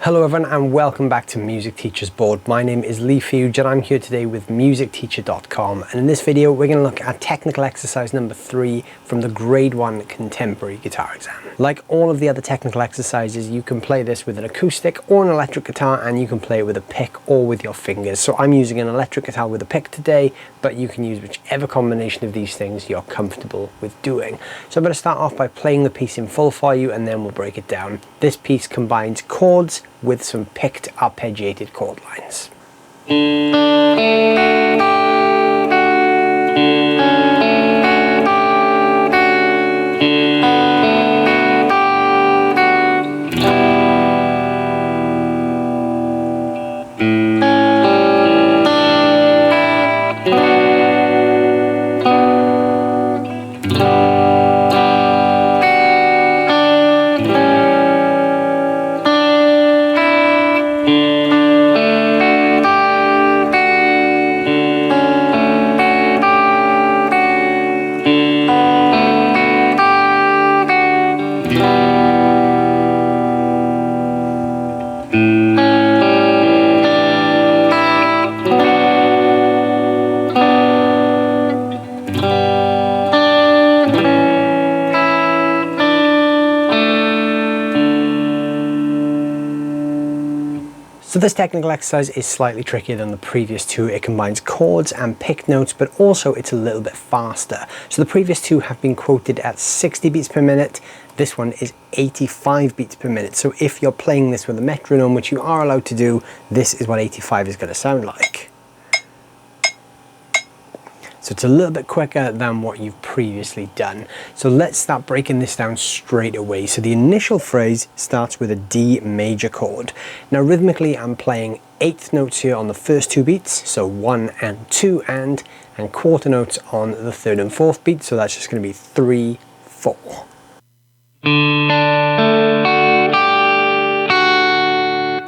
Hello everyone and welcome back to Music Teacher's Board. My name is Lee Fuge and I'm here today with musicteacher.com, and in this video we're going to look at technical exercise number 3 from the grade 1 contemporary guitar exam. Like all of the other technical exercises, you can play this with an acoustic or an electric guitar, and you can play it with a pick or with your fingers. So I'm using an electric guitar with a pick today, but you can use whichever combination of these things you're comfortable with doing. So I'm going to start off by playing the piece in full for you and then we'll break it down. This piece combines chords with some picked arpeggiated chord lines. So this technical exercise is slightly trickier than the previous two. It combines chords and picked notes, but also it's a little bit faster. So the previous two have been quoted at 60 beats per minute. This one is 85 beats per minute. So if you're playing this with a metronome, which you are allowed to do, this is what 85 is going to sound like. So it's a little bit quicker than what you've previously done. So let's start breaking this down straight away. So the initial phrase starts with a D major chord. Now rhythmically I'm playing eighth notes here on the first two beats, so 1 and 2 and quarter notes on the third and fourth beat, so that's just going to be 3, 4.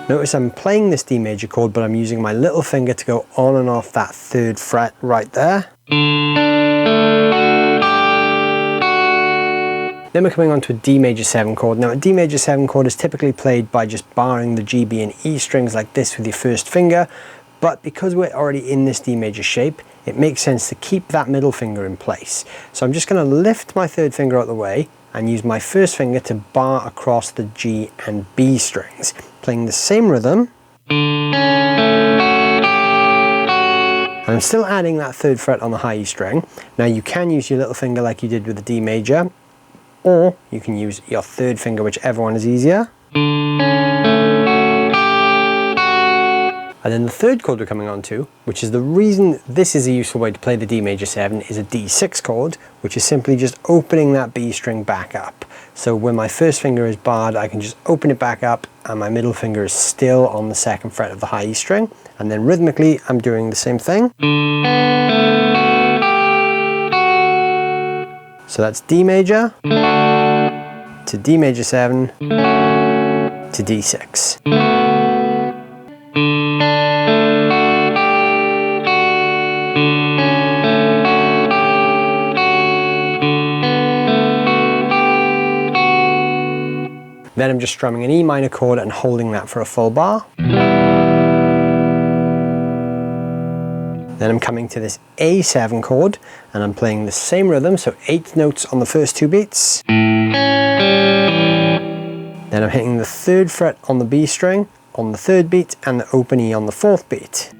Notice I'm playing this D major chord, but I'm using my little finger to go on and off that third fret right there. Then we're coming on to a D major 7 chord. Now a D major 7 chord is typically played by just barring the G, B and E strings like this with your first finger, but because we're already in this D major shape, it makes sense to keep that middle finger in place. So I'm just going to lift my third finger out of the way and use my first finger to bar across the G and B strings, playing the same rhythm. And I'm still adding that third fret on the high E string. Now you can use your little finger like you did with the D major, or you can use your third finger, whichever one is easier. And then the third chord we're coming on to, which is the reason this is a useful way to play the D major 7, is a D6 chord, which is simply just opening that B string back up. So when my first finger is barred, I can just open it back up and my middle finger is still on the second fret of the high E string. And then rhythmically, I'm doing the same thing. So that's D major to D major 7 to D6. Then I'm just strumming an E minor chord and holding that for a full bar. Then I'm coming to this A7 chord and I'm playing the same rhythm, so 8 notes on the first two beats. Then I'm hitting the third fret on the B string on the third beat and the open E on the fourth beat.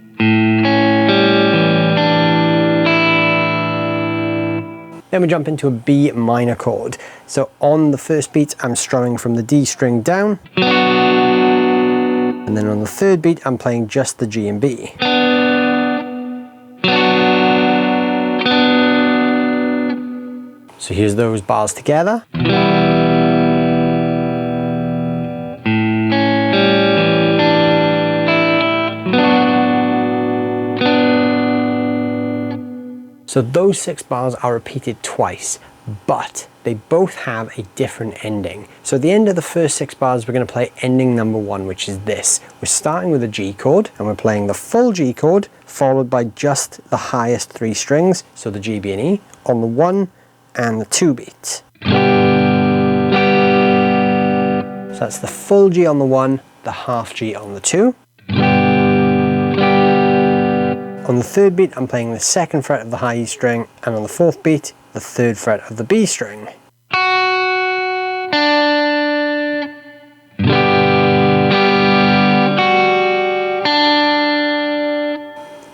Then we jump into a B minor chord. So on the first beat I'm strumming from the D string down, and then on the third beat I'm playing just the G and B. So here's those bars together. So those 6 bars are repeated twice, but they both have a different ending. So at the end of the first 6 bars, we're going to play ending number 1, which is this. We're starting with a G chord, and we're playing the full G chord, followed by just the highest 3 strings, so the G, B, and E, on the 1 and the 2 beat. So that's the full G on the 1, the half G on the 2. On the 3rd beat, I'm playing the 2nd fret of the high E string, and on the 4th beat, the 3rd fret of the B string.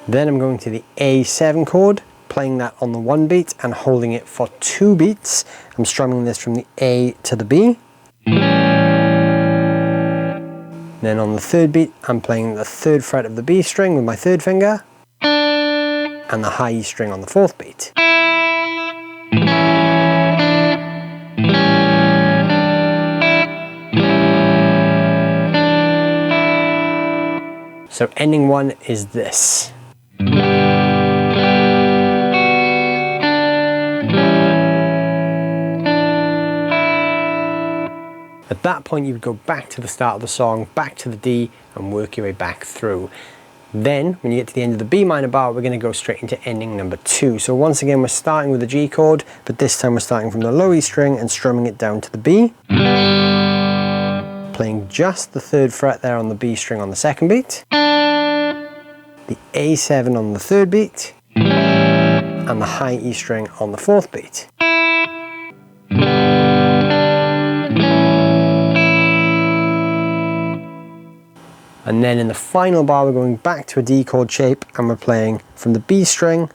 Then I'm going to the A7 chord, playing that on the 1 beat and holding it for 2 beats. I'm strumming this from the A to the B. Then on the 3rd beat, I'm playing the 3rd fret of the B string with my 3rd finger, and the high E string on the 4th beat. So ending 1 is this. At that point, you would go back to the start of the song, back to the D, and work your way back through. Then, when you get to the end of the B minor bar, we're going to go straight into ending number 2. So once again, we're starting with the G chord, but this time we're starting from the low E string and strumming it down to the B. Playing just the 3rd fret there on the B string on the 2nd beat. The A7 on the 3rd beat. And the high E string on the 4th beat. And then in the final bar, we're going back to a D chord shape and we're playing from the B string.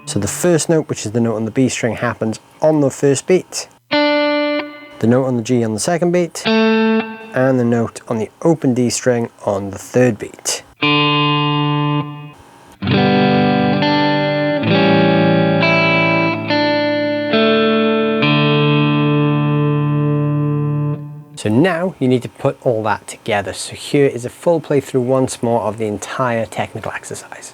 So the first note, which is the note on the B string, happens on the 1st beat. The note on the G on the 2nd beat. And the note on the open D string on the 3rd beat. So now you need to put all that together. So here is a full playthrough once more of the entire technical exercise.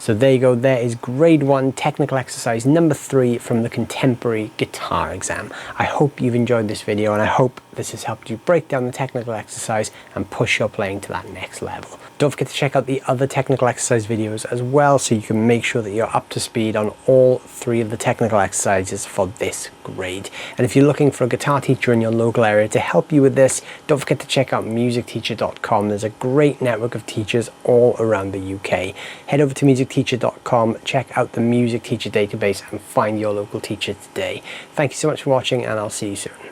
So there you go, there is grade 1 technical exercise number 3 from the contemporary guitar exam. I hope you've enjoyed this video and I hope this has helped you break down the technical exercise and push your playing to that next level. Don't forget to check out the other technical exercise videos as well so you can make sure that you're up to speed on all 3 of the technical exercises for this grade. And if you're looking for a guitar teacher in your local area to help you with this, don't forget to check out musicteacher.com. There's a great network of teachers all around the UK. Head over to musicteacher.com, check out the Music Teacher database and find your local teacher today. Thank you so much for watching and I'll see you soon.